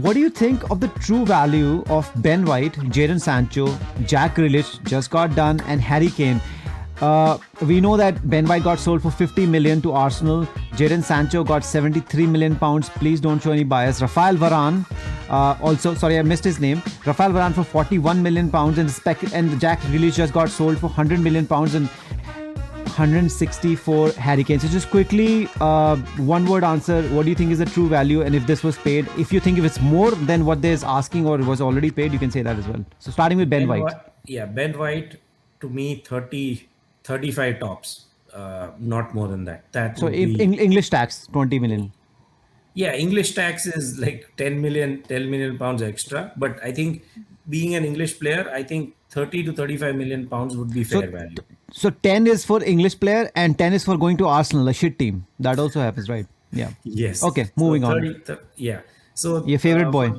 What do you think of the true value of Ben White, Jadon Sancho, Jack Grealish just got done, and Harry Kane? We know that Ben White got sold for 50 million to Arsenal. Jadon Sancho got 73 million pounds. Please don't show any bias. Rafael Varane, also sorry I missed his name. Rafael Varane for 41 million pounds, and Jack Grealish just got sold for 100 million pounds and 164 Harry Kane. So just quickly, one word answer. What do you think is the true value? And if this was paid, if you think if it's more than what there's asking or was already paid, you can say that as well. So starting with Ben White. Ben White, to me, 35 tops. Not more than that. So English tax, 20 million. Yeah, English tax is like 10 million pounds extra. But I think being an English player, I think 30 to 35 million pounds would be fair value. So 10 is for English player and 10 is for going to Arsenal, a shit team. That also happens, right? Yeah. Yes. Okay, moving on. Yeah. So your favorite boy?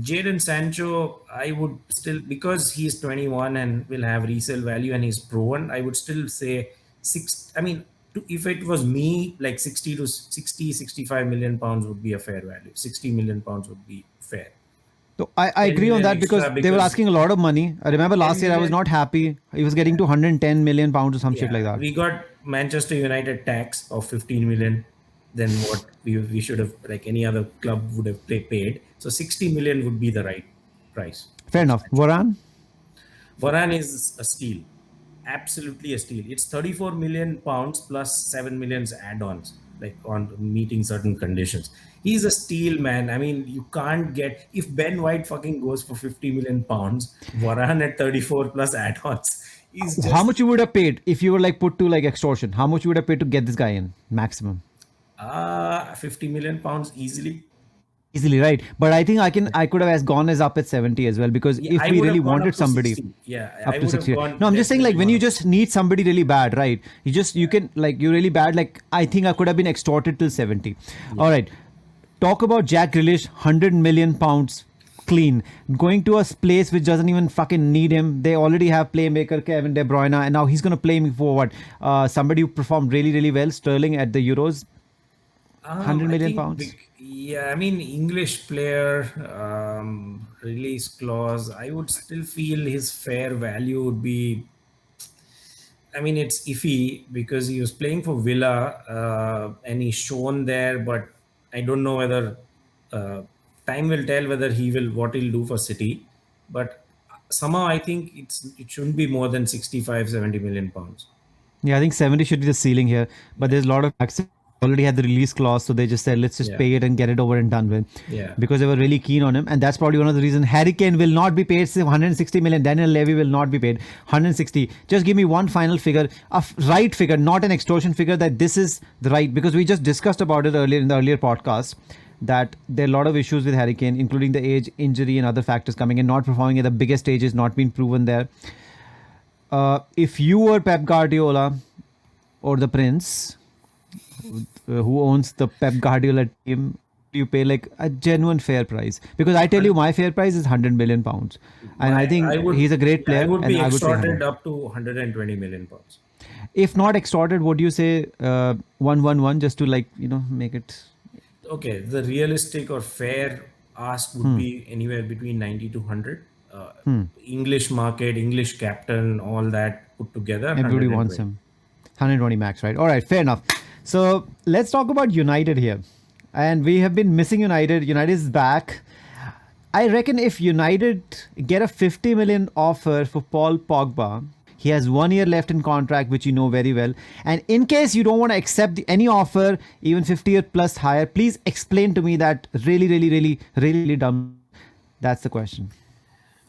Jadon Sancho, I would still, because he's 21 and will have resale value and he's proven, I would still say if it was me, like 65 million pounds would be a fair value. 60 million pounds would be fair. So I agree on that because they were asking a lot of money. I remember last year I was not happy. He was getting to 110 million pounds or some shit like that. We got Manchester United tax of 15 million than what we should have, like any other club would have paid. So 60 million would be the right price. Fair enough. Varane is a steal. Absolutely a steal. It's 34 million pounds plus 7 millions add-ons, like on meeting certain conditions. He's a steal, man. I mean, you can't get, if Ben White fucking goes for 50 million pounds, Varane at 34 plus add-ons. How much you would have paid if you were like put to like extortion? How much you would have paid to get this guy in maximum? 50 million pounds easily. Easily, right? But I think I could have gone as up at 70 as well, because if we really wanted somebody, up to 60. No, I'm just saying, like, when you just need somebody really bad, right? You can like, you're really bad. Like, I think I could have been extorted till 70. Yeah. All right. Talk about Jack Grealish, 100 million pounds clean, going to a place which doesn't even fucking need him. They already have playmaker Kevin De Bruyne, and now he's going to play me for what? Somebody who performed really, really well, Sterling at the Euros. 100 million pounds. Yeah, I mean, English player, release clause, I would still feel his fair value would be, I mean, it's iffy because he was playing for Villa and he's shown there, but I don't know whether time will tell whether what he'll do for City. But somehow I think it shouldn't be more than 65, 70 million pounds. Yeah, I think 70 should be the ceiling here, but there's a lot of access. Already had the release clause, so they just said let's just pay it and get it over and done with. Yeah. Because they were really keen on him, and that's probably one of the reasons. Harry Kane will not be paid 160 million. Daniel Levy will not be paid 160. Just give me one final figure, a right figure, not an extortion figure, that this is the right, because we just discussed about it earlier in the earlier podcast, that there are a lot of issues with Harry Kane, including the age, injury, and other factors coming in, not performing at the biggest stages, not being proven there. If you were Pep Guardiola or the Prince, who owns the Pep Guardiola team, you pay like a genuine fair price? Because I tell you, my fair price is 100 million pounds, and I think he's a great player. I would be extorted up to 120 million pounds. If not extorted, would you say 111 just to make it? Okay, the realistic or fair ask would be anywhere between 90 to 100. English market, English captain, all that put together. Everybody wants him. 120 max, right? All right, fair enough. So let's talk about United here. And we have been missing United. United is back. I reckon if United get a 50 million offer for Paul Pogba, he has 1 year left in contract, which you know very well. And in case you don't want to accept any offer, even 50 or plus higher, please explain to me that really dumb. That's the question.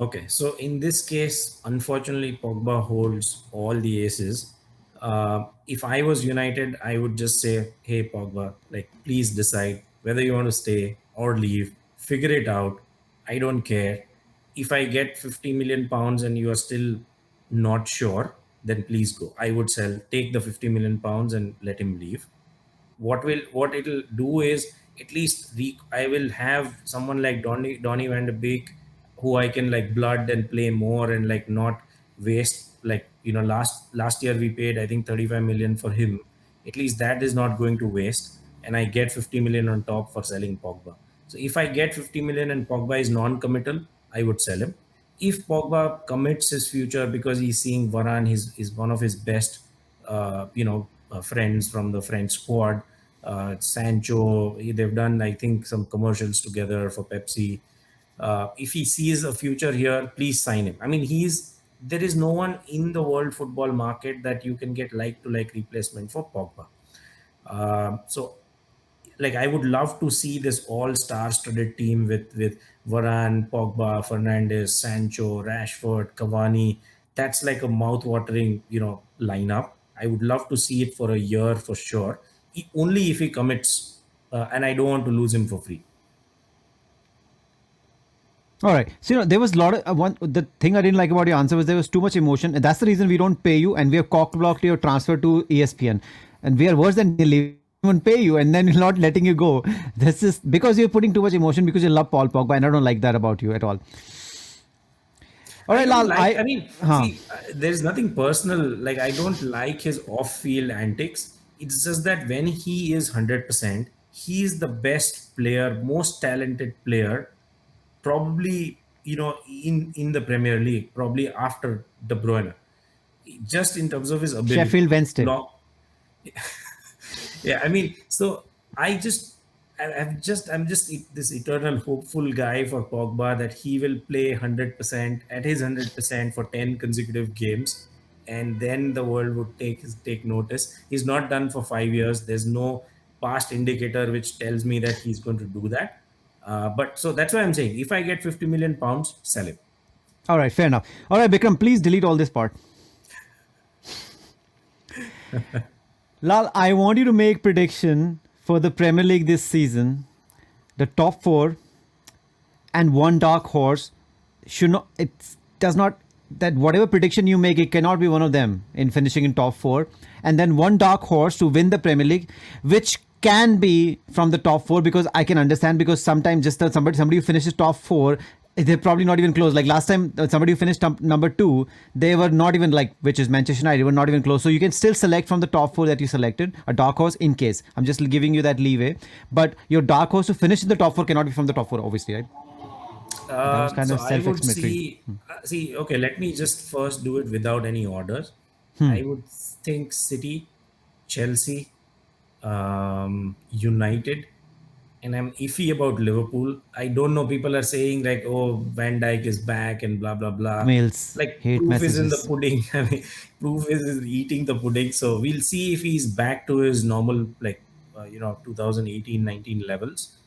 Okay, so in this case, unfortunately, Pogba holds all the aces. If I was United, I would just say, hey, Pogba, like, please decide whether you want to stay or leave. Figure it out. I don't care. If I get 50 million pounds and you are still not sure, then please go. I would take the 50 million pounds and let him leave. What it'll do is, at least I will have someone like Donny van de Beek, who I can like blood and play more and like not waste. Like, last year we paid, I think, 35 million for him. At least that is not going to waste. And I get 50 million on top for selling Pogba. So if I get 50 million and Pogba is non-committal, I would sell him. If Pogba commits his future because he's seeing Varane, is one of his best, friends from the French squad. Sancho, they've done, I think, some commercials together for Pepsi. If he sees a future here, please sign him. I mean, there is no one in the world football market that you can get like to like replacement for Pogba. So like I would love to see this all star-studded team with Varane, Pogba, Fernandes, Sancho, Rashford, Cavani. That's like a mouth-watering, lineup. I would love to see it for a year for sure. Only if he commits, and I don't want to lose him for free. All right. So there was a lot of one. The thing I didn't like about your answer was there was too much emotion, and that's the reason we don't pay you, and we have cock blocked your transfer to ESPN, and we are worse than they even pay you, and then not letting you go. This is because you're putting too much emotion because you love Paul Pogba, and I don't like that about you at all. All right, Lal. I mean, see, there's nothing personal. Like, I don't like his off-field antics. It's just that when he is 100%, he is the best player, most talented player, probably, in the Premier League, probably after De Bruyne. Just in terms of his ability. Sheffield Wednesday. Yeah, I mean, so I'm just this eternal hopeful guy for Pogba that he will play 100% at his 100% for 10 consecutive games, and then the world would take notice. He's not done for 5 years. There's no past indicator which tells me that he's going to do that. But so that's why I'm saying if I get 50 million pounds, sell him. All right, fair enough. All right, Bikram, please delete all this part. Lal, I want you to make prediction for the Premier League this season. The top four and one dark horse should not. It does not. That whatever prediction you make, it cannot be one of them in finishing in top four. And then one dark horse to win the Premier League, which can be from the top four, because I can understand, because sometimes just somebody who finishes top four, they're probably not even close. Like last time, somebody who finished number two, they were not even like, which is Manchester United, were not even close. So you can still select from the top four that you selected a dark horse in case. I'm just giving you that leeway. But your dark horse to finish in the top four cannot be from the top four, obviously, right? That was kind of self-explanatory. See, okay, let me just first do it without any orders. I would think City, Chelsea, United, and I'm iffy about Liverpool. I don't know. People are saying like, "Oh, Van Dijk is back," and blah blah blah. Mails, Like hate proof is in the messages. pudding. I mean, proof is eating the pudding. So we'll see if he's back to his normal, like 2018-19 levels.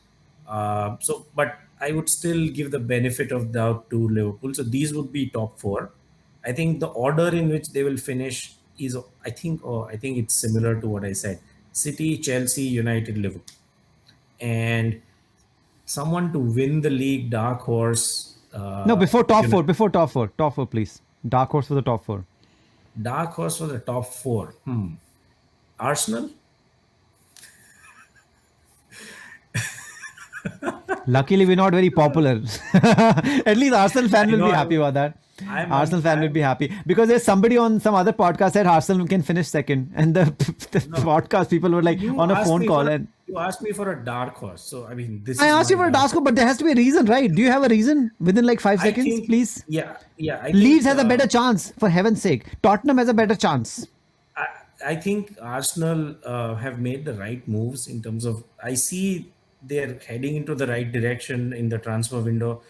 But I would still give the benefit of doubt to Liverpool. So these would be top four. I think the order in which they will finish is, I think it's similar to what I said: City, Chelsea, United, Liverpool, and someone to win the league, dark horse. No, before top four. Before top four, please. Dark horse for the top four. Dark horse for the top four. Arsenal. Luckily, we're not very popular. At least Arsenal fan will be happy about that. Arsenal fan will be happy because there's somebody on some other podcast said Arsenal can finish second, and the podcast people were like on a phone call. And you asked me for a dark horse, so I mean, I asked you for a dark horse, but there has to be a reason, right? Do you have a reason within like 5 seconds, please? Yeah. Leeds has a better chance, for heaven's sake. Tottenham has a better chance. I think Arsenal have made the right moves in terms of. I see they're heading into the right direction in the transfer window.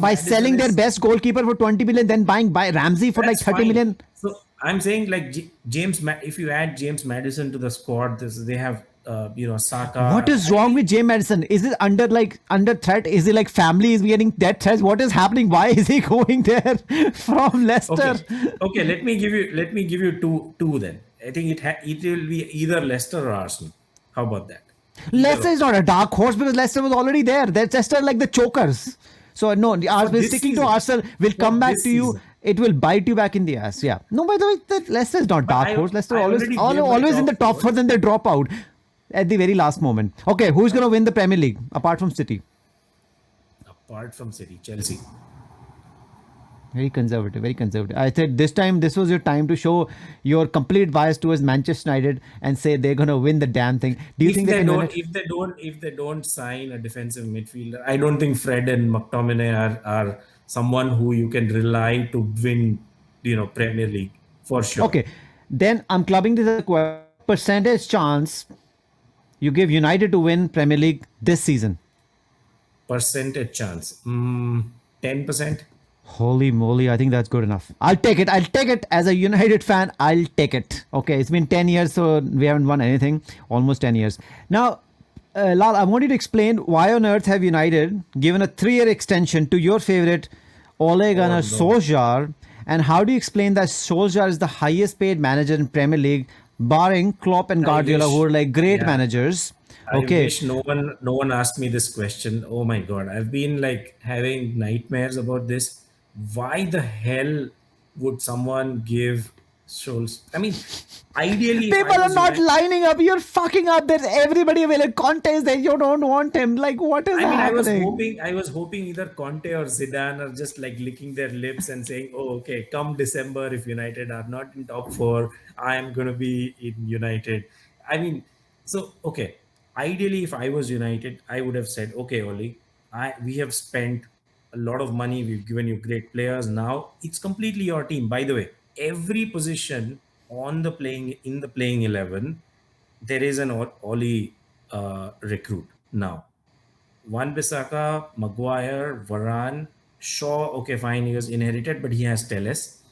By selling their best goalkeeper for 20 million, then buying Ramsey for like 30 million. So I'm saying like if you add James Maddison to the squad, they have Saka. What is wrong with James Maddison? Is it under threat? Is it like family is getting death threats? What is happening? Why is he going there from Leicester? Okay. Let me give you two then. I think it will be either Leicester or Arsenal. How about that? Leicester is not a dark horse because Leicester was already there. That's Leicester like the chokers. So no, we're sticking to Arsenal. We'll come back to you. It will bite you back in the ass. Yeah. No, by the way, Leicester is not dark horse. Leicester always in the top four, then they drop out at the very last moment. Okay, who's going to win the Premier League apart from City? Apart from City, Chelsea. Very conservative, very conservative. I said this time, this was your time to show your complete bias towards Manchester United and say they're going to win the damn thing. Do you think they can win it? If they don't sign a defensive midfielder, I don't think Fred and McTominay are someone who you can rely to win, Premier League for sure. Okay, then I'm clubbing this as a percentage chance you give United to win Premier League this season. Percentage chance, 10%. Holy moly, I think that's good enough. I'll take it. I'll take it as a United fan. I'll take it. Okay, it's been 10 years, so we haven't won anything. Almost 10 years. Now, Lal, I want you to explain why on earth have United given a 3-year extension to your favorite Ole Gunnar Solskjaer, and how do you explain that Solskjaer is the highest paid manager in Premier League, barring Klopp and Guardiola, who are like great managers? Okay. I wish no one asked me this question. Oh my god, I've been like having nightmares about this. Why the hell would someone give Scholes? I mean, ideally, if I People are was not United- lining up. You're fucking up. There's everybody available. Conte is there. You don't want him. Like, what is I mean, happening? I was hoping either Conte or Zidane are just like licking their lips and saying, "Oh, okay, come December, if United are not in top four, I am going to be in United." I mean, so okay. Ideally, if I was United, I would have said, "Okay, Oli, we have spent a lot of money. We've given you great players. Now it's completely your team." By the way, every position in the playing 11, there is an Oli recruit now. Wan Bissaka, Maguire, Varane, Shaw. Okay, fine, he was inherited, but he has Telles.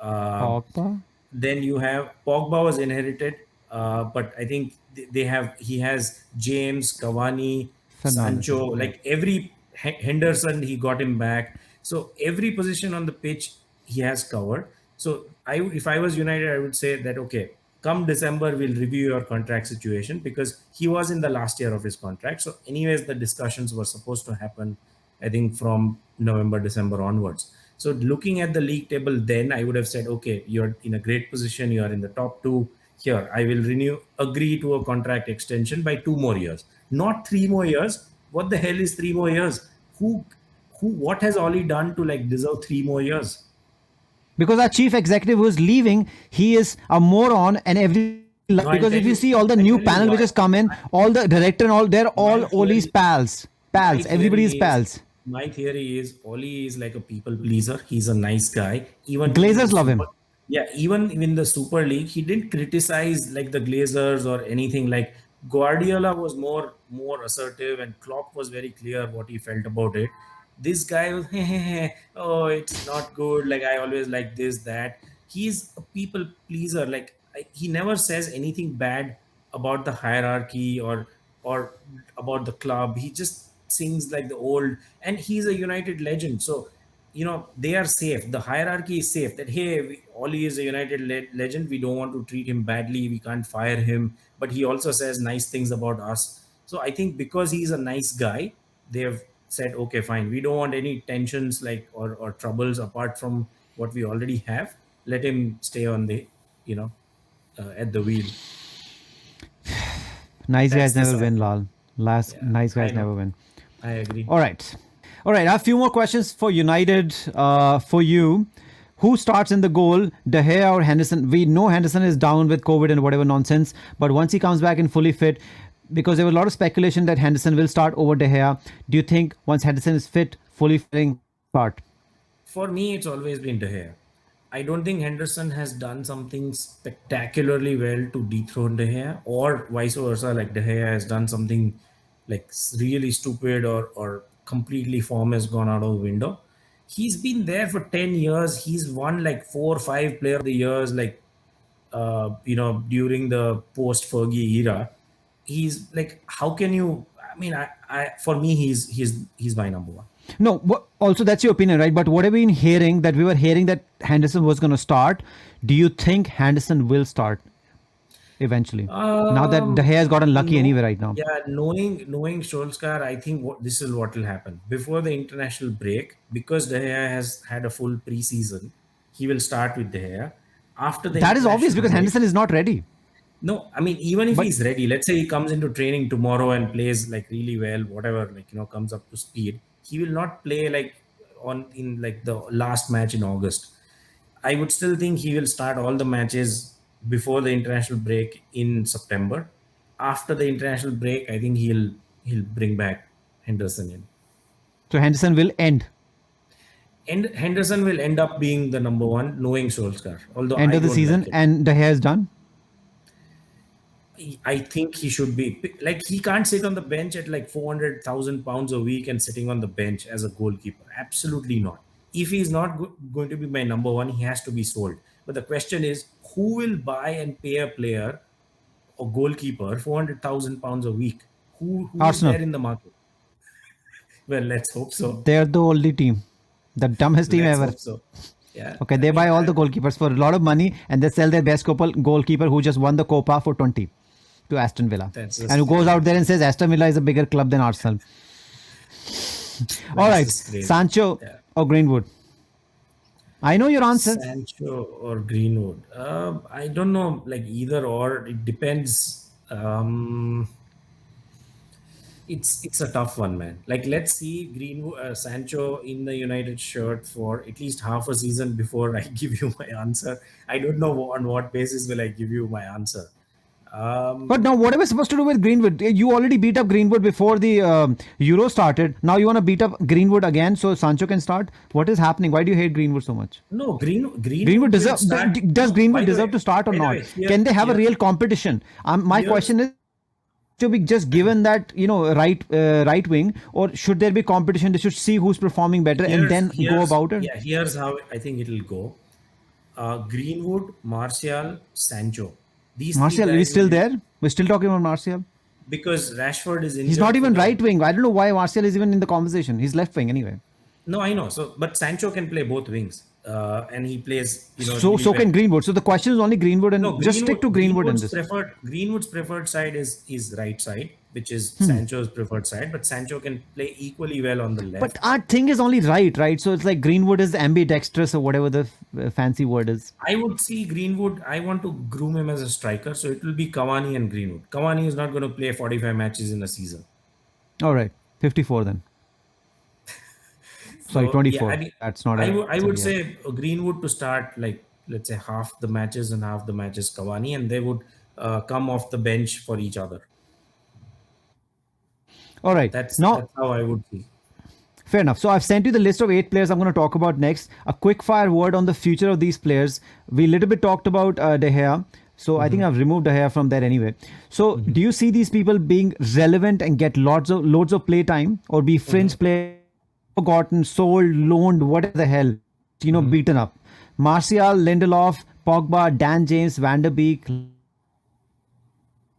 Pogba? Then you have Pogba was inherited, but I think he has James, Cavani, Fernandes. Sancho, like every Henderson, he got him back. So every position on the pitch he has covered. So if I was United, I would say that okay, come December we'll review your contract situation, because he was in the last year of his contract. So anyways, the discussions were supposed to happen, I think, from November, December onwards. So looking at the league table, then I would have said, okay, you're in a great position. You are in the top two. Here, I will agree to a contract extension by 2 more years, not 3 more years. What the hell is 3 more years? What has Oli done to like deserve 3 more years? Because our chief executive who is leaving, he is a moron and every. I'll Because tell if you you- see all the I'll new tell you panel which why. has come in, all the director and all, they're all theory- Oli's pals. Pals. My Everybody is theory pals. My theory is Oli is like a people pleaser. He's a nice guy. Even Glazers love him. Yeah, even in the Super League, he didn't criticize like the Glazers or anything. Like Guardiola was more assertive, and Klopp was very clear what he felt about it. This guy was, oh, it's not good. Like I always like this, that. He's a people pleaser. Like he never says anything bad about the hierarchy or about the club. He just sings like the old, and he's a United legend. So they are safe. The hierarchy is safe. That hey, Oli is a United legend. We don't want to treat him badly. We can't fire him. But he also says nice things about us. So I think because he's a nice guy, they have said, okay, fine. We don't want any tensions like or troubles apart from what we already have. Let him stay on the at the wheel. Nice That's guys the never side. win, Lal. Nice guys I know. never win. I agree. All right. All right. I have a few more questions for United for you. Who starts in the goal, De Gea or Henderson? We know Henderson is down with COVID and whatever nonsense, but once he comes back and fully fit, because there was a lot of speculation that Henderson will start over De Gea, do you think once Henderson is fit, fully fitting, start? For me, it's always been De Gea. I don't think Henderson has done something spectacularly well to dethrone De Gea, or vice versa. Like De Gea has done something like really stupid or completely form has gone out of the window. He's been there for 10 years. He's won like 4 or 5 player of the years, like during the post Fergie era. He's like, how can you? I mean, for me, he's my number one. No, also that's your opinion, right? But what have we been hearing that we were hearing that Henderson was going to start? Do you think Henderson will start eventually? Now that De Gea has gotten lucky anyway right now. Yeah, knowing Solskjaer, I think this is what will happen before the international break, because De Gea has had a full preseason. He will start with De Gea after the. That is obvious international because break- Henderson is not ready. No, I mean, even if he's ready, let's say he comes into training tomorrow and plays like really well, whatever, like comes up to speed, he will not play like on in like the last match in August. I would still think he will start all the matches before the international break in September. After the international break, I think he'll bring back Henderson in. So Henderson will end And Henderson will end up being the number one, knowing Solskjaer. Although end I of the don't season, like it. and De Gea is done. I think he should be like he can't sit on the bench at like 400,000 pounds a week and sitting on the bench as a goalkeeper. Absolutely not. If he's not going to be my number one, he has to be sold. But the question is, who will buy and pay a player or goalkeeper 400,000 pounds a week? Who is Arsenal. there in the market? Well, let's hope so. They're the only team, the dumbest team Let's ever. hope so. Yeah. Okay, I they mean, buy all the goalkeepers for a lot of money, and they sell their best goalkeeper who just won the Copa for 20 to Aston Villa, That's and just who goes out there and says Aston Villa is a bigger club than Arsenal. All right, just crazy. Sancho Yeah. or Greenwood? I know your answer. Sancho or Greenwood? I don't know. Like either or, it depends. It's a tough one, man. Like let's see Greenwood, Sancho in the United shirt for at least half a season before I give you my answer. I don't know on what basis will I give you my answer. But now, what are we supposed to do with Greenwood? You already beat up Greenwood before the Euro started. Now you want to beat up Greenwood again so Sancho can start? What is happening? Why do you hate Greenwood so much? No, Greenwood Greenwood will deserve. start. Does No, Greenwood by the deserve way- to start or by the not? way, here- Can they have a here- real competition? My Here's- question is to be just given that right wing, or should there be competition? They should see who's performing better and then go here's- about it. Yeah, here's how I think it'll go. Greenwood, Martial, Sancho. These three Martial, guys he's still will- there. We're still talking about Martial. because Rashford is injured. He's not for even the- right wing. I don't know why Martial is even in the conversation. He's left wing anyway. No, I know. So, but Sancho can play both wings, and he plays. So really so well. can Greenwood. So the question is only Greenwood, and No, just stick to Greenwood in this. Greenwood's preferred side is right side, which is Hmm. Sancho's preferred side. But Sancho can play equally well on the left. But our thing is only right? So it's like Greenwood is ambidextrous or whatever the fancy word is. I would see Greenwood. I want to groom him as a striker, so it will be Cavani and Greenwood. Cavani is not going to play 45 matches in a season. All right, 54 then. Sorry, So, 24. yeah, I mean, That's not. I would say Greenwood to start like let's say half the matches and half the matches Cavani, and they would come off the bench for each other. All right. That's Now, how I would see. fair enough. So I've sent you the list of 8 players I'm going to talk about next. A quick fire word on the future of these players. We little bit talked about De Gea. So I think I've removed De Gea from there anyway. So do you see these people being relevant and get loads of play time, or be fringe play, forgotten, sold, loaned, whatever the hell, beaten up? Martial, Lindelof, Pogba, Dan James, Van der Beek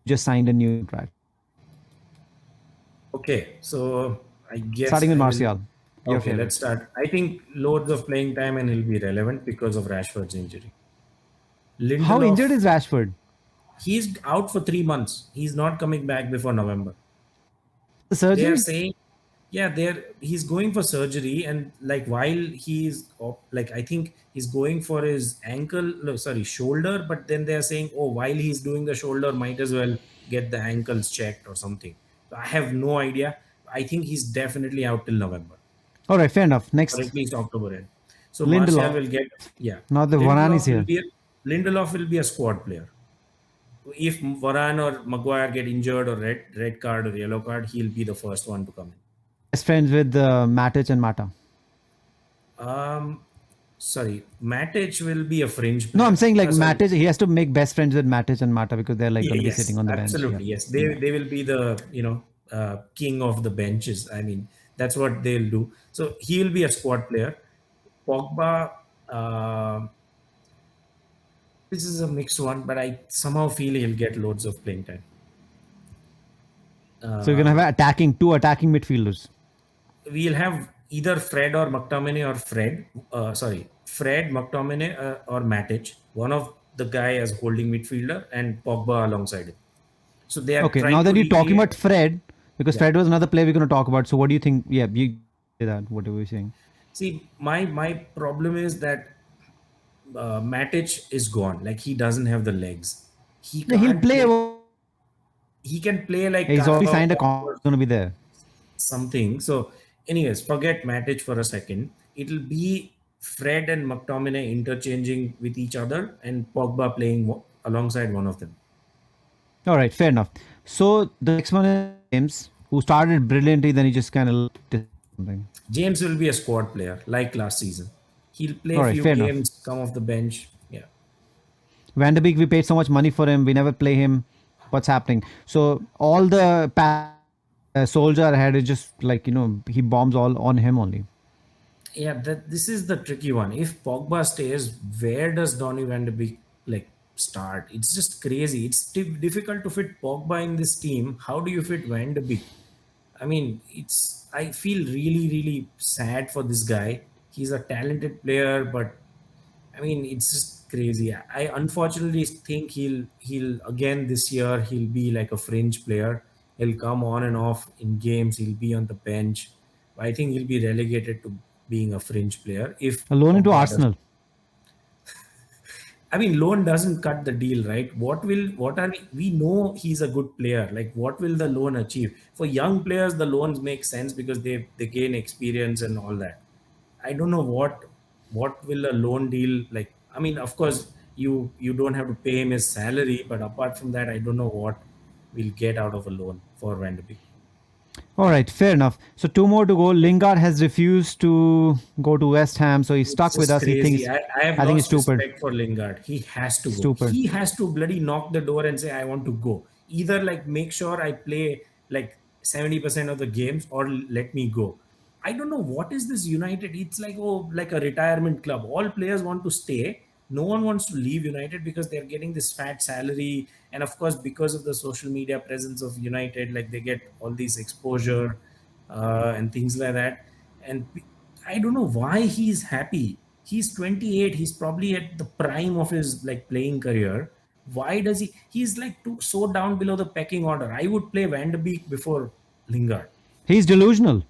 just signed a new contract. Okay, so I guess Starting with I will- Martial. Your Okay, favorite. let's start. I think loads of playing time and he'll be relevant because of Rashford's injury. Lindelof, How injured is Rashford? He's out for 3 months. He's not coming back before November. The They surgery? are saying, yeah, he's going for surgery, and like while he's like I think he's going for his shoulder, but then they're saying, oh, while he's doing the shoulder, might as well get the ankles checked or something. I have no idea. I think he's definitely out till November, All right, fair enough. Next. or at least October end. So Lindelof. Martial will get Now the Varane is here. Lindelof will be a squad player. If Varane or Maguire get injured or red card or yellow card, he'll be the first one to come in. Best friends with Matic and Mata. Sorry, Matic will be a fringe No, player. I'm saying like Sorry. Matic. He has to make best friends with Matic and Mata because they're like going to be Yes, sitting on the bench. absolutely. Yeah. Yes, they will be the king of the benches. I mean, that's what they'll do. So he will be a squad player. Pogba, this is a mixed one, but I somehow feel he'll get loads of playing time. So you're gonna have two attacking midfielders. We'll have either Fred or McTominay or Fred, McTominay or Matic. One of the guy as holding midfielder and Pogba alongside him. So they are Okay. trying Now that to you're talking recreate- about Fred, because Fred was another player we're going to talk about. So what do you think? Yeah, you say that. What are we saying? See, my problem is that Matic is gone. Like he doesn't have the legs. Yeah, he'll can't play. He can play like He's already Carabao signed a Cup or contract. Going to be there. something. So Anyways, forget Matic for a second. It'll be Fred and McTominay interchanging with each other and Pogba playing alongside one of them. All right, fair enough. So the next one is James, who started brilliantly, then he just kind of something. James will be a squad player like last season. He'll play All a right, few fair enough. games, come off the bench. Yeah. Van de Beek, we paid so much money for him, we never play him. What's happening? So all the Soldier had is just like, he bombs all on him only. Yeah, this is the tricky one. If Pogba stays, where does Donny van de Beek like start? It's just crazy. It's difficult to fit Pogba in this team. How do you fit Van de Beek? I mean, I feel really, really sad for this guy. He's a talented player, but I mean, it's just crazy. I unfortunately think he'll again this year he'll be like a fringe player. He'll come on and off in games. He'll be on the bench. I think he'll be relegated to being a fringe player if A loan into Pogba does. Arsenal. I mean, loan doesn't cut the deal, right? What are we know he's a good player. Like, what will the loan achieve? For young players, the loans make sense because they gain experience and all that. I don't know what will a loan deal like. I mean, of course, you don't have to pay him his salary, but apart from that, I don't know what we'll get out of a loan for Van de Beek. All right, fair enough. So two more to go. Lingard has refused to go to West Ham, so he's stuck It's with just us. He thinks, crazy. I have I think it's lost stupid. respect for Lingard. He has to go. Stupid. He has to bloody knock the door and say, I want to go. Either like make sure I play like 70% of the games or let me go. I don't know what is this United. It's like, oh, like a retirement club. All players want to stay. No one wants to leave United because they're getting this fat salary. And of course, because of the social media presence of United, like they get all these exposure and things like that. And I don't know why he's happy. He's 28. He's probably at the prime of his like playing career. Why does he? He's like so down below the pecking order. I would play Van de Beek before Lingard. He's delusional.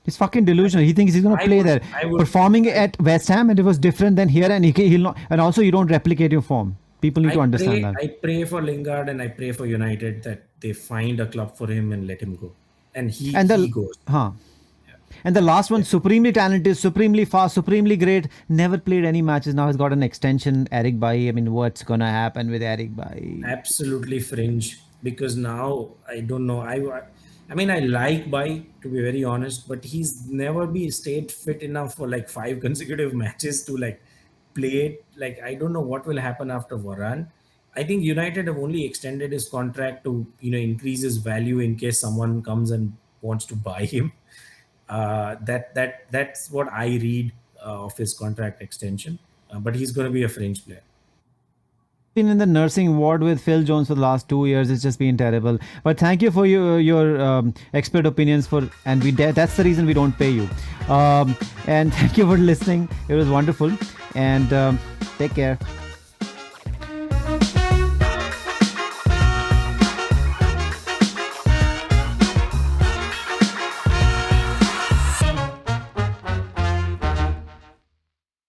He's fucking delusional. He thinks he's gonna I play would. there, I would. performing at West Ham, and it was different than here. And he'll not. And also, you don't replicate your form. People need to understand that. I pray for Lingard and I pray for United that they find a club for him and let him go, and And he the goes. and the last one, supremely talented, supremely fast, supremely great. Never played any matches. Now he's got an extension. Eric Bailly. I mean, what's gonna happen with Eric Bailly? Absolutely fringe because now I don't know. I mean I like Bai to be very honest, but he's never be stayed fit enough for like 5 consecutive matches to like play it. Like I don't know what will happen after Varane. I think United have only extended his contract to increase his value in case someone comes and wants to buy him. That's what I read of his contract extension. But he's going to be a fringe player. Been in the nursing ward with Phil Jones for the last 2 years. It's just been terrible. But thank you for your expert opinions and that's the reason we don't pay you. And thank you for listening. It was wonderful. And take care.